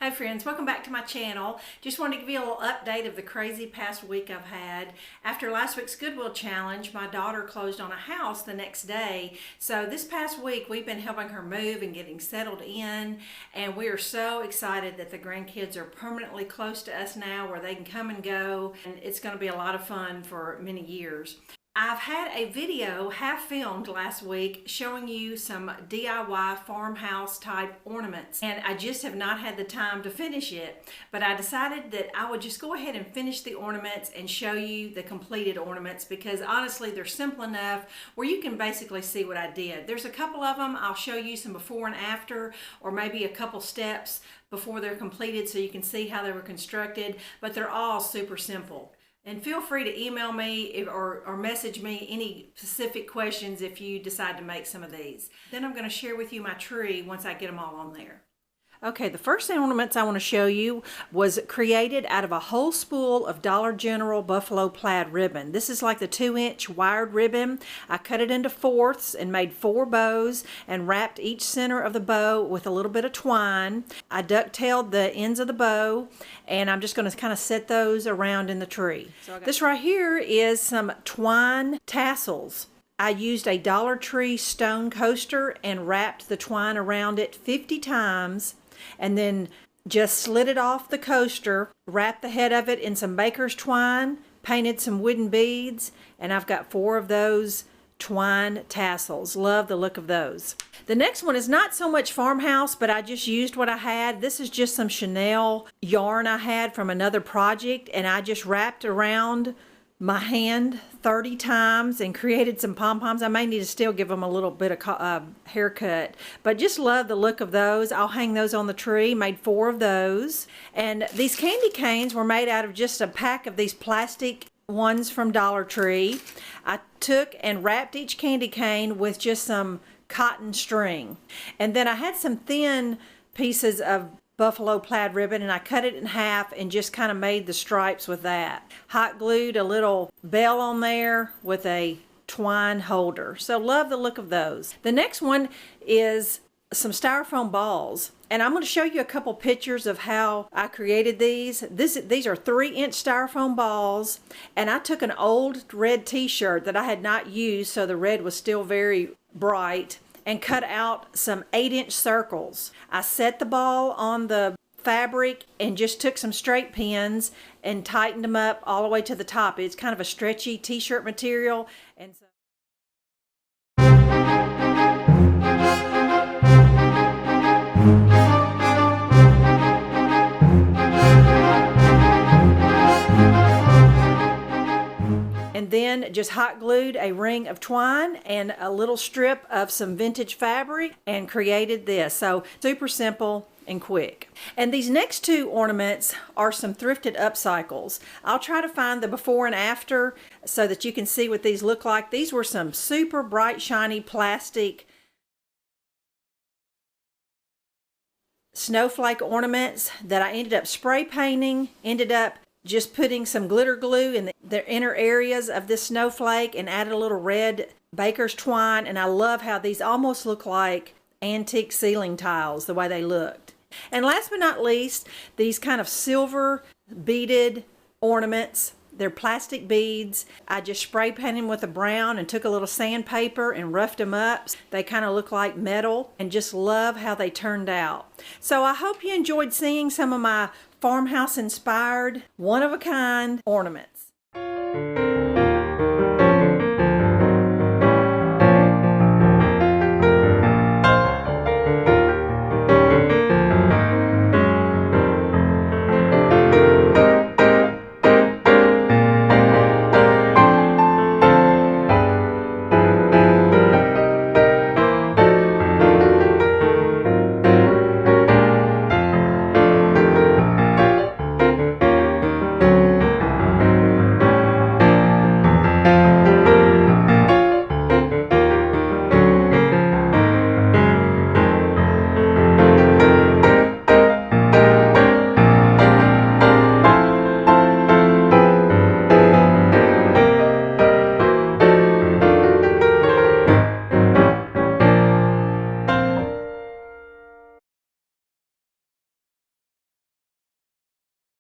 Hi friends, welcome back to my channel. Just wanted to give you a little update of the crazy past week I've had. After last week's Goodwill challenge, my daughter closed on a house the next day. So this past week we've been helping her move and getting settled in, and we are so excited that the grandkids are permanently close to us now where they can come and go, and it's going to be a lot of fun for many years. I've had a video half filmed last week showing you some DIY farmhouse type ornaments, and I just have not had the time to finish it, but I decided that I would just go ahead and finish the ornaments and show you the completed ornaments, because honestly they're simple enough where you can basically see what I did. There's a couple of them I'll show you some before and after, or maybe a couple steps before they're completed so you can see how they were constructed, but they're all super simple. And feel free to email me or message me any specific questions if you decide to make some of these. Then I'm going to share with you my tree once I get them all on there. Okay, the first ornaments I want to show you was created out of a whole spool of Dollar General buffalo plaid ribbon. This is like the 2-inch wired ribbon. I cut it into fourths and made 4 bows and wrapped each center of the bow with a little bit of twine. I ducktailed the ends of the bow, and I'm just going to kind of set those around in the tree. This right here is some twine tassels. I used a Dollar Tree stone coaster and wrapped the twine around it 50 times, and then just slid it off the coaster, wrapped the head of it in some baker's twine, painted some wooden beads, and I've got 4 of those twine tassels. Love the look of those. The next one is not so much farmhouse, but I just used what I had. This is just some Chanel yarn I had from another project, and I just wrapped around my hand 30 times and created some pom-poms. I may need to still give them a little bit of haircut, but just love the look of those. I'll hang those on the tree. Made 4 of those. And these candy canes were made out of just a pack of these plastic ones from Dollar Tree. I took and wrapped each candy cane with just some cotton string, and then I had some thin pieces of buffalo plaid ribbon, and I cut it in half and just kind of made the stripes with that. Hot glued a little bell on there with a twine holder. So love the look of those. The next one is some styrofoam balls, and I'm going to show you a couple pictures of how I created these. These are 3-inch styrofoam balls, and I took an old red t-shirt that I had not used, so the red was still very bright, and cut out some 8-inch circles. I set the ball on the fabric and just took some straight pins and tightened them up all the way to the top. It's kind of a stretchy t-shirt material, and so and then just hot glued a ring of twine and a little strip of some vintage fabric and created this. So super simple and quick. And these next 2 ornaments are some thrifted upcycles. I'll try to find the before and after so that you can see what these look like. These were some super bright shiny plastic snowflake ornaments that I ended up spray painting, ended up just putting some glitter glue in the inner areas of this snowflake and added a little red baker's twine, and I love how these almost look like antique ceiling tiles, the way they looked. And last but not least, these kind of silver beaded ornaments. They're plastic beads. I just spray painted them with a brown and took a little sandpaper and roughed them up. They kind of look like metal, and just love how they turned out. So I hope you enjoyed seeing some of my farmhouse inspired, one-of-a-kind ornaments.